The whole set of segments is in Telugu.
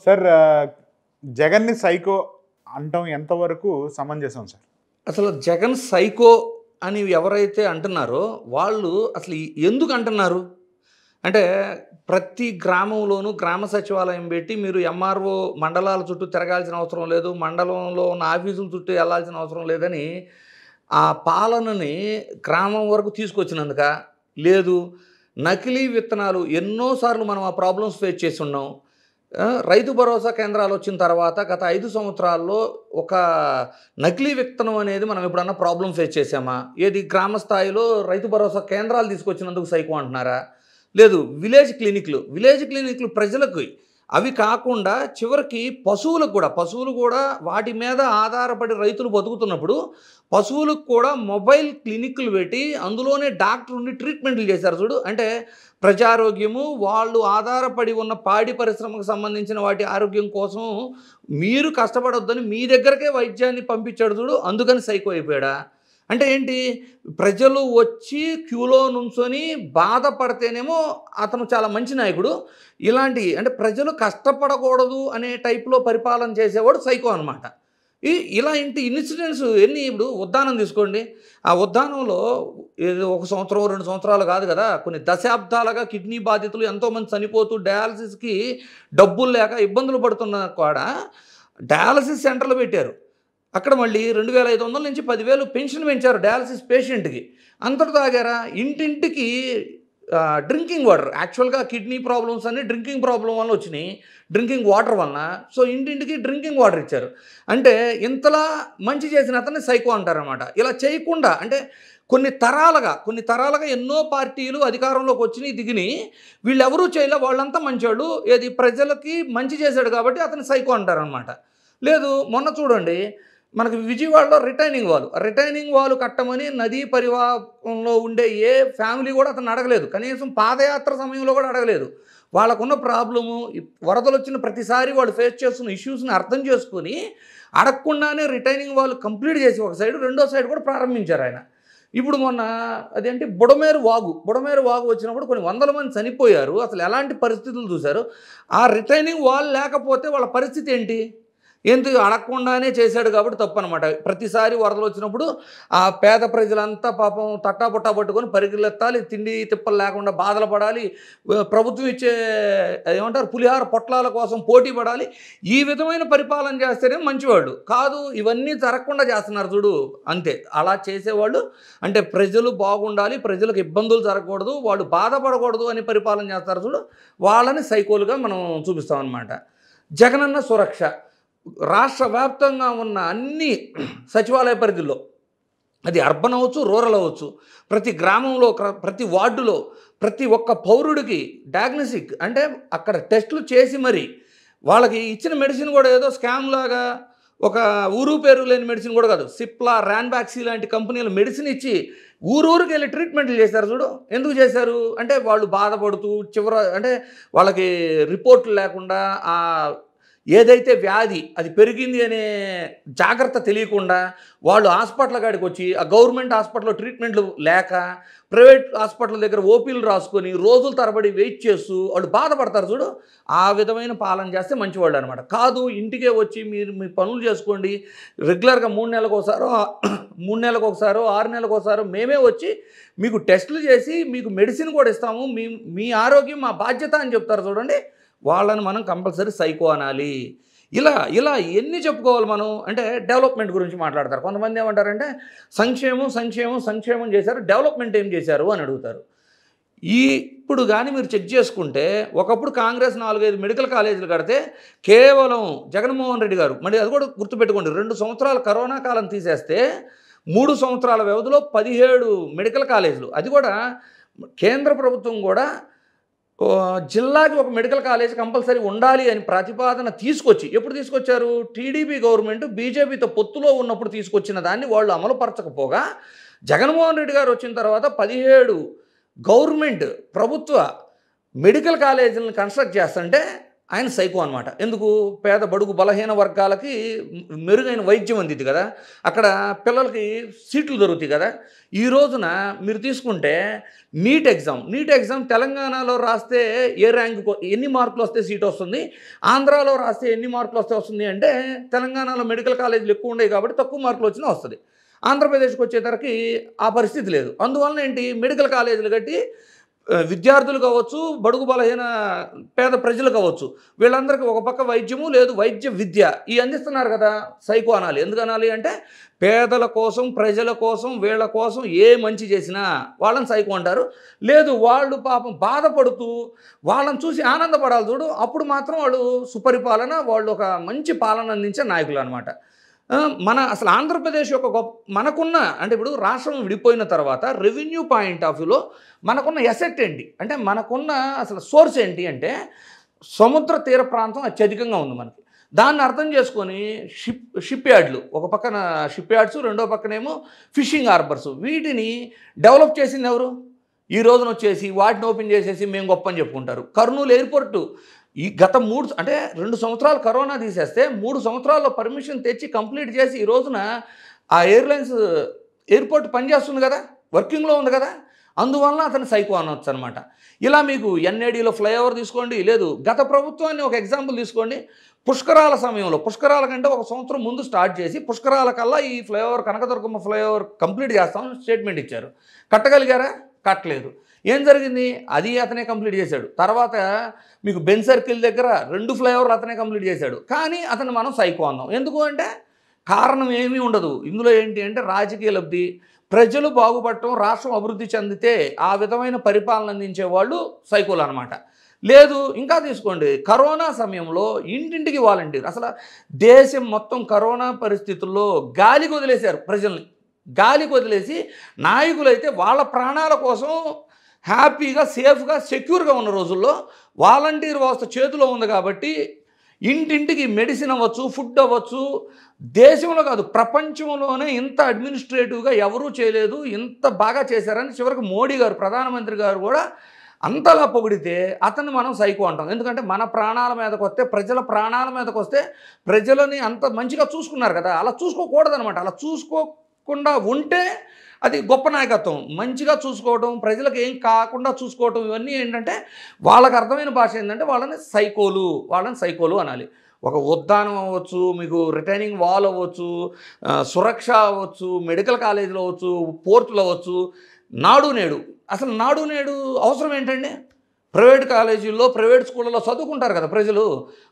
సార్ జగన్ని సైకో అంటాం ఎంతవరకు సమంజసం సార్? అసలు జగన్ సైకో అని ఎవరైతే అంటున్నారో వాళ్ళు అసలు ఎందుకు అంటున్నారు అంటే ప్రతి గ్రామంలోనూ గ్రామ సచివాలయం పెట్టి మీరు ఎంఆర్ఓ మండలాల చుట్టూ తిరగాల్సిన అవసరం లేదు, మండలంలో ఉన్న ఆఫీసుల చుట్టూ వెళ్ళాల్సిన అవసరం లేదని ఆ పాలనని గ్రామం వరకు తీసుకొచ్చినందుక, లేదు నకిలీ విత్తనాలు ఎన్నోసార్లు మనం ఆ ప్రాబ్లమ్స్ ఫేస్ చేసి ఉన్నాం. రైతు భరోసా కేంద్రాలు వచ్చిన తర్వాత గత 5 సంవత్సరాల్లో ఒక నకిలీ విత్తనం అనేది మనం ఎప్పుడన్నా ప్రాబ్లం ఫేస్ చేసామా? ఏది గ్రామ స్థాయిలో రైతు భరోసా కేంద్రాలు తీసుకొచ్చినందుకు సైకో అంటున్నారా? లేదు విలేజ్ క్లినిక్లు ప్రజలకు అవి కాకుండా చివరికి పశువులు కూడా వాటి మీద ఆధారపడి రైతులు బతుకుతున్నప్పుడు పశువులకు కూడా మొబైల్ క్లినిక్లు పెట్టి అందులోనే డాక్టర్ ఉండి ట్రీట్మెంట్లు చేశారు చూడు. అంటే ప్రజారోగ్యము, వాళ్ళు ఆధారపడి ఉన్న పాడి పరిశ్రమకు సంబంధించిన వాటి ఆరోగ్యం కోసం మీరు కష్టపడొద్దని మీ దగ్గరకే వైద్యాన్ని పంపించాడు చూడు, అందుకని సైకో అయిపోయాడా? అంటే ఏంటి, ప్రజలు వచ్చి క్యూలో నుంచొని బాధపడితేనేమో అతను చాలా మంచి నాయకుడు, ఇలాంటి అంటే ప్రజలు కష్టపడకూడదు అనే టైప్లో పరిపాలన చేసేవాడు సైకో అనమాట. ఇలాంటి ఇన్సిడెంట్స్ ఎన్ని, ఇప్పుడు ఉద్దానం తీసుకోండి, ఆ ఉద్దానంలో ఏదో 1 సంవత్సరం 2 సంవత్సరాలు కాదు కదా, కొన్ని దశాబ్దాలుగా కిడ్నీ బాధితులు ఎంతోమంది చనిపోతూ డయాలసిస్కి డబ్బులు లేక ఇబ్బందులు పడుతున్నా కూడా డయాలసిస్ సెంటర్లు పెట్టారు. అక్కడ మళ్ళీ 2,500 నుంచి 10,000 పెన్షన్ పెంచారు డయాలసిస్ పేషెంట్కి. అంతటితో ఆగారా? ఇంటింటికి డ్రింకింగ్ వాటర్, యాక్చువల్గా కిడ్నీ ప్రాబ్లమ్స్ అన్నీ డ్రింకింగ్ ప్రాబ్లం వల్ల వచ్చినాయి, డ్రింకింగ్ వాటర్ వలన. సో ఇంటింటికి డ్రింకింగ్ వాటర్ ఇచ్చారు. అంటే ఇంతలా మంచి చేసిన అతన్ని సైకో అంటారనమాట. ఇలా చేయకుండా అంటే కొన్ని తరాలుగా ఎన్నో పార్టీలు అధికారంలోకి వచ్చినాయి దిగినాయి, వీళ్ళెవరూ చేయలే, వాళ్ళంతా మంచోళ్ళు, ఏది ప్రజలకి మంచి చేశాడు కాబట్టి అతన్ని సైకో అంటారనమాట. లేదు మొన్న చూడండి మనకి విజయవాడలో రిటైనింగ్ వాల్ కట్టమని నదీ పరివాహంలో ఉండే ఏ ఫ్యామిలీ కూడా అతను అడగలేదు, కనీసం పాదయాత్ర సమయంలో కూడా అడగలేదు. వాళ్ళకున్న ప్రాబ్లము, వరదలు వచ్చిన ప్రతిసారి వాళ్ళు ఫేస్ చేస్తున్న ఇష్యూస్ని అర్థం చేసుకుని అడగకుండానే రిటైనింగ్ వాల్ కంప్లీట్ చేసి ఒక సైడు, రెండో సైడ్ కూడా ప్రారంభించారు ఆయన. ఇప్పుడు మొన్న అదేంటి బుడమేరు వాగు వచ్చినప్పుడు కొన్ని 100 మంది చనిపోయారు. అసలు ఎలాంటి పరిస్థితులు చూశారు? ఆ రిటైనింగ్ వాల్ లేకపోతే వాళ్ళ పరిస్థితి ఏంటి? ఎందుకు అడగకుండానే చేశాడు కాబట్టి తప్పు అనమాట. ప్రతిసారి వరదలు వచ్చినప్పుడు ఆ పేద ప్రజలంతా పాపం తట్టాపుట్టా పట్టుకొని పరిగెత్తాలి, తిండి తిప్పలు లేకుండా బాధలు పడాలి, ప్రభుత్వం ఇచ్చే ఏమంటారు పులిహార పొట్లాల కోసం పోటీ పడాలి. ఈ విధమైన పరిపాలన చేస్తేనే మంచివాళ్ళు కాదు, ఇవన్నీ జరగకుండా చేస్తున్నారు చూడు, అంతే. అలా చేసేవాళ్ళు అంటే ప్రజలు బాగుండాలి, ప్రజలకు ఇబ్బందులు జరగకూడదు, వాళ్ళు బాధపడకూడదు అని పరిపాలన చేస్తారు చూడు, వాళ్ళని సైకోలుగా మనం చూపిస్తాం అన్నమాట. జగనన్న సురక్ష రాష్ట్ర వ్యాప్తంగా ఉన్న అన్ని సచివాలయ పరిధిలో, అది అర్బన్ అవ్వచ్చు, రూరల్ అవ్వచ్చు, ప్రతి గ్రామంలో ప్రతి వార్డులో ప్రతి ఒక్క పౌరుడికి డయాగ్నోస్టిక్ అంటే అక్కడ టెస్టులు చేసి మరి వాళ్ళకి ఇచ్చిన మెడిసిన్ కూడా ఏదో స్కామ్ లాగా ఒక ఊరు పేరు లేని మెడిసిన్ కూడా కాదు, సిప్లా, ర్యాన్బాక్సీ లాంటి కంపెనీలు మెడిసిన్ ఇచ్చి ఊరూరికి వెళ్ళి ట్రీట్మెంట్లు చేశారు చూడు. ఎందుకు చేశారు అంటే వాళ్ళు బాధపడుతూ అంటే వాళ్ళకి రిపోర్ట్లు లేకుండా ఏదైతే వ్యాధి అది పెరిగింది అనే జాగ్రత్త తెలియకుండా వాళ్ళు హాస్పిటల్ కాడికి వచ్చి ఆ గవర్నమెంట్ హాస్పిటల్లో ట్రీట్మెంట్లు లేక ప్రైవేట్ హాస్పిటల్ దగ్గర ఓపీలు రాసుకొని రోజుల తరబడి వెయిట్ చేస్తూ వాళ్ళు బాధపడతారు చూడు. ఆ విధమైన పాలన చేస్తే మంచివాళ్ళు అనమాట. కాదు ఇంటికే వచ్చి మీరు మీ పనులు చేసుకోండి, రెగ్యులర్గా 3 నెలలకు ఒకసారో 6 నెలలకు ఒకసారో మేమే వచ్చి మీకు టెస్టులు చేసి మీకు మెడిసిన్ కూడా ఇస్తాము, మీ ఆరోగ్యం మా బాధ్యత అని చెప్తారు చూడండి, వాళ్ళని మనం కంపల్సరీ సైకో అనాలి. ఇలా ఎన్ని చెప్పుకోవాలి మనం అంటే డెవలప్మెంట్ గురించి మాట్లాడతారు కొంతమంది. ఏమంటారంటే సంక్షేమం చేశారు, డెవలప్మెంట్ ఏం చేశారు అని అడుగుతారు. ఇప్పుడు కానీ మీరు చెక్ చేసుకుంటే ఒకప్పుడు కాంగ్రెస్ 4-5 మెడికల్ కాలేజీలు కడితే కేవలం జగన్మోహన్ రెడ్డి గారు, మరి అది కూడా గుర్తుపెట్టుకోండి, 2 సంవత్సరాల కరోనా కాలం తీసేస్తే 3 సంవత్సరాల వ్యవధిలో 17 మెడికల్ కాలేజీలు, అది కూడా కేంద్ర ప్రభుత్వం కూడా జిల్లాకి ఒక మెడికల్ కాలేజ్ కంపల్సరీ ఉండాలి అని ప్రతిపాదన తీసుకొచ్చి, ఎప్పుడు తీసుకొచ్చారు? టీడీపీ గవర్నమెంట్ బీజేపీతో పొత్తులో ఉన్నప్పుడు తీసుకొచ్చిన దాన్ని వాళ్ళు అమలుపరచకపోగా జగన్మోహన్ రెడ్డి గారు వచ్చిన తర్వాత 17 గవర్నమెంట్ ప్రభుత్వ మెడికల్ కాలేజీలను కన్స్ట్రక్ట్ చేస్తుంటే ఆయన సైకో అనమాట. ఎందుకు? పేద బడుగు బలహీన వర్గాలకి మెరుగైన వైద్యం అందిద్ది కదా, అక్కడ పిల్లలకి సీట్లు దొరుకుతాయి కదా. ఈ రోజున మీరు తీసుకుంటే నీట్ ఎగ్జామ్ తెలంగాణలో రాస్తే ఏ ర్యాంకు ఎన్ని మార్కులు వస్తే సీట్ వస్తుంది, ఆంధ్రాలో రాస్తే ఎన్ని మార్కులు వస్తుంది అంటే తెలంగాణలో మెడికల్ కాలేజీలు ఎక్కువ ఉన్నాయి కాబట్టి తక్కువ మార్కులు వచ్చినా వస్తుంది. ఆంధ్రప్రదేశ్కి వచ్చేసరికి ఆ పరిస్థితి లేదు. అందువలన ఏంటి, మెడికల్ కాలేజీలు కట్టి విద్యార్థులు కావచ్చు, బడుగు బలహీన పేద ప్రజలు కావచ్చు, వీళ్ళందరికీ ఒక పక్క వైద్యము లేదు, వైద్య విద్య ఈ అందిస్తున్నారు కదా. సైకో అనాలి. ఎందుకు అనాలి అంటే పేదల కోసం, ప్రజల కోసం, వీళ్ళ కోసం ఏ మంచి చేసినా వాళ్ళని సైకో అంటారు. లేదు, వాళ్ళు పాపం బాధపడుతూ వాళ్ళని చూసి ఆనందపడాలి చూడు, అప్పుడు మాత్రం వాళ్ళు సుపరిపాలన, వాళ్ళు ఒక మంచి పాలన అందించే నాయకులు అనమాట. అసలు ఆంధ్రప్రదేశ్ యొక్క మనకున్న అంటే ఇప్పుడు రాష్ట్రం విడిపోయిన తర్వాత రెవెన్యూ పాయింట్ ఆఫ్ వ్యూలో మనకున్న ఎసెట్ ఏంటి అంటే, మనకున్న అసలు సోర్స్ ఏంటి అంటే సముద్ర తీర ప్రాంతం అత్యధికంగా ఉంది మనకి. దాన్ని అర్థం చేసుకొని షిప్ యార్డ్లు, ఒక పక్కన షిప్ యార్డ్స్, రెండో పక్కనేమో ఫిషింగ్ హార్బర్స్, వీటిని డెవలప్ చేసింది ఎవరు? ఈ రోజున వచ్చేసి వాటిని ఓపెన్ చేసేసి మేము గొప్ప అని చెప్పుకుంటారు. కర్నూలు ఎయిర్పోర్టు ఈ గత 2 సంవత్సరాలు కరోనా తీసేస్తే 3 సంవత్సరాల్లో పర్మిషన్ తెచ్చి కంప్లీట్ చేసి ఈ రోజున ఆ ఎయిర్పోర్ట్ పనిచేస్తుంది కదా, వర్కింగ్లో ఉంది కదా. అందువలన అతను సైకో అనవచ్చు అనమాట. ఇలా మీకు ఎన్ఏడిలో ఫ్లైఓవర్ తీసుకోండి, లేదు గత ప్రభుత్వాన్ని ఒక ఎగ్జాంపుల్ తీసుకోండి. పుష్కరాల సమయంలో, పుష్కరాల కంటే 1 సంవత్సరం ముందు స్టార్ట్ చేసి పుష్కరాల కల్లా ఈ ఫ్లైఓవర్, కనకదుర్గమ్మ ఫ్లైఓవర్ కంప్లీట్ చేస్తామని స్టేట్మెంట్ ఇచ్చారు. కట్టగలిగారా? కట్టలేదు. ఏం జరిగింది? అది అతనే కంప్లీట్ చేశాడు. తర్వాత మీకు బెన్ సర్కిల్ దగ్గర 2 ఫ్లైఓవర్లు అతనే కంప్లీట్ చేశాడు. కానీ అతను మనం సైకో అన్నాం. ఎందుకు అంటే కారణం ఏమీ ఉండదు. ఇందులో ఏంటి అంటే రాజకీయ లబ్ధి, ప్రజలు బాగుపడటం, రాష్ట్రం అభివృద్ధి చెందితే ఆ విధమైన పరిపాలన అందించే వాళ్ళు సైకోలు అనమాట. లేదు, ఇంకా తీసుకోండి, కరోనా సమయంలో ఇంటింటికి వాలంటీర్, అసలు దేశం మొత్తం కరోనా పరిస్థితుల్లో గాలికి వదిలేశారు ప్రజల్ని. గాలికి వదిలేసి నాయకులైతే వాళ్ళ ప్రాణాల కోసం హ్యాపీగా, సేఫ్గా, సెక్యూర్గా ఉన్న రోజుల్లో వాలంటీర్ వ్యవస్థ చేతిలో ఉంది కాబట్టి ఇంటింటికి మెడిసిన్ అవ్వచ్చు, ఫుడ్ అవ్వచ్చు, దేశంలో కాదు ప్రపంచంలోనే ఇంత అడ్మినిస్ట్రేటివ్గా ఎవరూ చేయలేదు, ఇంత బాగా చేశారని చివరికి మోడీ గారు, ప్రధానమంత్రి గారు కూడా అంతలా పొగిడితే అతన్ని మనం సైకో అంటాం. ఎందుకంటే మన ప్రాణాల మీదకి వస్తే, ప్రజల ప్రాణాల మీదకి వస్తే ప్రజలని అంత మంచిగా చూసుకున్నారు కదా, అలా చూసుకోకూడదనమాట. అలా చూసుకోకుండా ఉంటే అది గొప్ప నాయకత్వం. మంచిగా చూసుకోవడం, ప్రజలకు ఏం కాకుండా చూసుకోవడం, ఇవన్నీ ఏంటంటే వాళ్ళకి అర్థమైన భాష ఏంటంటే వాళ్ళని సైకోలు అనాలి. ఒక ఉద్యానం అవ్వచ్చు, మీకు రిటైనింగ్ వాల్ అవ్వచ్చు, సురక్ష అవ్వచ్చు, మెడికల్ కాలేజీలు అవ్వచ్చు, పోర్టులు అవ్వచ్చు, నాడు నేడు. అసలు నాడు నేడు అవసరం ఏంటండి? ప్రైవేట్ కాలేజీల్లో, ప్రైవేట్ స్కూళ్ళలో చదువుకుంటారు కదా ప్రజలు.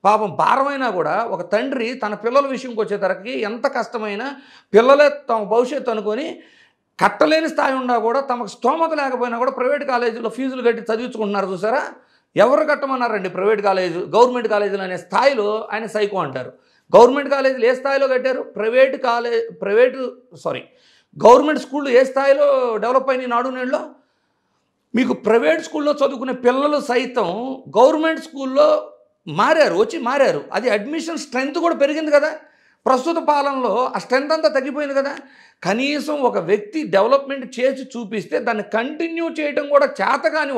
పాపం భారమైనా కూడా ఒక తండ్రి తన పిల్లల విషయంకి వచ్చేసరికి ఎంత కష్టమైనా పిల్లలే తమ భవిష్యత్తు అనుకొని కట్టలేని స్థాయి ఉన్నా కూడా, తమకు స్తోమత లేకపోయినా కూడా ప్రైవేట్ కాలేజీలో ఫీజులు కట్టి చదివించుకుంటున్నారు చూసారా. ఎవరు కట్టమన్నారండి ప్రైవేట్ కాలేజీ, గవర్నమెంట్ కాలేజీలు అనే స్థాయిలో ఆయన సైకో అంటారు. గవర్నమెంట్ కాలేజీలు ఏ స్థాయిలో కట్టారు? గవర్నమెంట్ స్కూళ్ళు ఏ స్థాయిలో డెవలప్ అయినాయి నాడు నేడులో? మీకు ప్రైవేట్ స్కూల్లో చదువుకునే పిల్లలు సైతం గవర్నమెంట్ స్కూల్లో మారారు. అది అడ్మిషన్ స్ట్రెంత్ కూడా పెరిగింది కదా. ప్రస్తుత పాలనలో ఆ స్ట్రెంత్ అంతా తగ్గిపోయింది కదా. కనీసం ఒక వ్యక్తి డెవలప్మెంట్ చేసి చూపిస్తే దాన్ని కంటిన్యూ చేయడం కూడా చేతకాని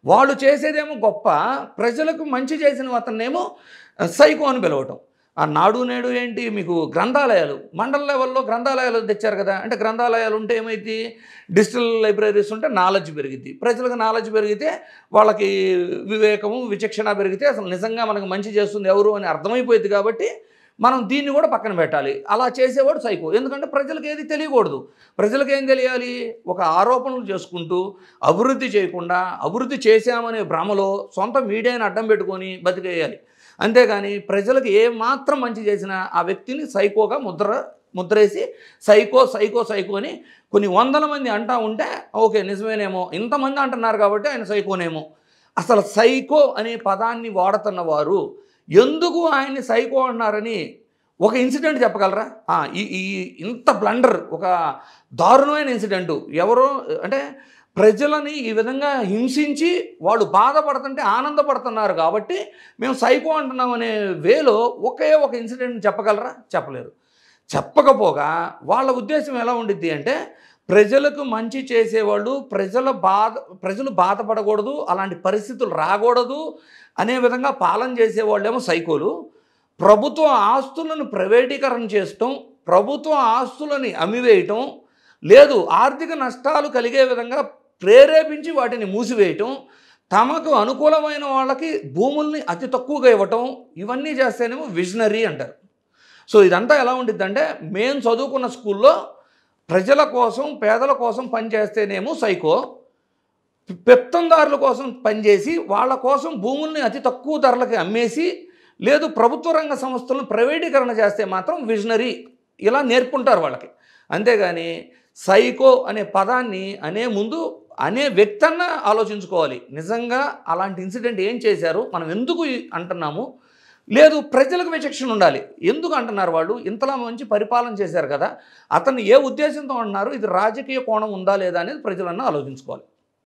వాళ్ళు చేసేదేమో గొప్ప, ప్రజలకు మంచి చేసిన అతన్నేమో సైకో అని పిలవటం. ఆ నాడు నేడు ఏంటి, మీకు గ్రంథాలయాలు, మండల లెవెల్లో గ్రంథాలయాలు తెచ్చారు కదా. అంటే గ్రంథాలయాలు ఉంటే ఏమైంది, డిజిటల్ లైబ్రరీస్ ఉంటే నాలెడ్జ్ పెరిగిద్ది. ప్రజలకు నాలెడ్జ్ పెరిగితే వాళ్ళకి వివేకము, విచక్షణ పెరిగితే అసలు నిజంగా మనకు మంచి చేస్తుంది ఎవరు అని అర్థమైపోయింది. కాబట్టి మనం దీన్ని కూడా పక్కన పెట్టాలి. అలా చేసేవాడు సైకో. ఎందుకంటే ప్రజలకు ఏది తెలియకూడదు. ప్రజలకు ఏం తెలియాలి? ఒక ఆరోపణలు చేసుకుంటూ అభివృద్ధి చేయకుండా, అభివృద్ధి చేశామనే భ్రమలో సొంత మీడియాని అడ్డం పెట్టుకొని బతికేయాలి. అంతేగాని ప్రజలకు ఏమాత్రం మంచి చేసినా ఆ వ్యక్తిని సైకోగా ముద్రేసి సైకో అని కొన్ని వందల మంది అంటూ ఉంటే ఓకే నిజమేనేమో, ఇంతమంది అంటున్నారు కాబట్టి ఆయన సైకోనేమో. అసలు సైకో అనే పదాన్ని వాడుతున్న వారు ఎందుకు ఆయన్ని సైకో అన్నారని ఒక ఇన్సిడెంట్ చెప్పగలరా? ఈ ఇంత బ్లండర్, ఒక దారుణమైన ఇన్సిడెంటు. ఎవరో అంటే ప్రజలని ఈ విధంగా హింసించి వాళ్ళు బాధపడుతుంటే ఆనందపడుతున్నారు కాబట్టి మేము సైకో అంటున్నామనే వేలో ఒకే ఒక ఇన్సిడెంట్ చెప్పగలరా? చెప్పలేరు. చెప్పకపోగా వాళ్ళ ఉద్దేశం ఎలా ఉండిద్ది అంటే ప్రజలకు మంచి చేసేవాళ్ళు ప్రజలు బాధపడకూడదు, అలాంటి పరిస్థితులు రాకూడదు అనే విధంగా పాలన చేసేవాళ్ళేమో సైకోలు. ప్రభుత్వ ఆస్తులను ప్రైవేటీకరణ చేయటం, ప్రభుత్వ ఆస్తులని అమ్మివేయటం, లేదు ఆర్థిక నష్టాలు కలిగే విధంగా ప్రేరేపించి వాటిని మూసివేయటం, తమకు అనుకూలమైన వాళ్ళకి భూముల్ని అతి తక్కువగా ఇవ్వటం, ఇవన్నీ చేస్తేనేమో విజనరీ అంటారు. సో ఇదంతా ఎలా ఉండిద్దంటే, మేము చదువుకున్న స్కూల్లో ప్రజల కోసం పేదల కోసం పనిచేస్తేనేమో సైకో, పెత్తందారుల కోసం పనిచేసి వాళ్ళ కోసం భూముల్ని అతి తక్కువ ధరలకి అమ్మేసి, లేదు ప్రభుత్వ రంగ సంస్థలను ప్రైవేటీకరణ చేస్తే మాత్రం విజనరీ, ఇలా నేర్పుంటారు వాళ్ళకి. అంతేగాని సైకో అనే పదాన్ని అనే ముందు అనే వ్యక్తి అన్న ఆలోచించుకోవాలి. నిజంగా అలాంటి ఇన్సిడెంట్ ఏం చేశారు, మనం ఎందుకు అంటున్నాము, లేదు ప్రజలకు విచక్షణ ఉండాలి. ఎందుకు అంటున్నారు వాళ్ళు, ఇంతలా మంచి పరిపాలన చేశారు కదా, అతను ఏ ఉద్దేశంతో అంటున్నారు, ఇది రాజకీయ కోణం ఉందా లేదా అనేది ప్రజలన్నా ఆలోచించుకోవాలి.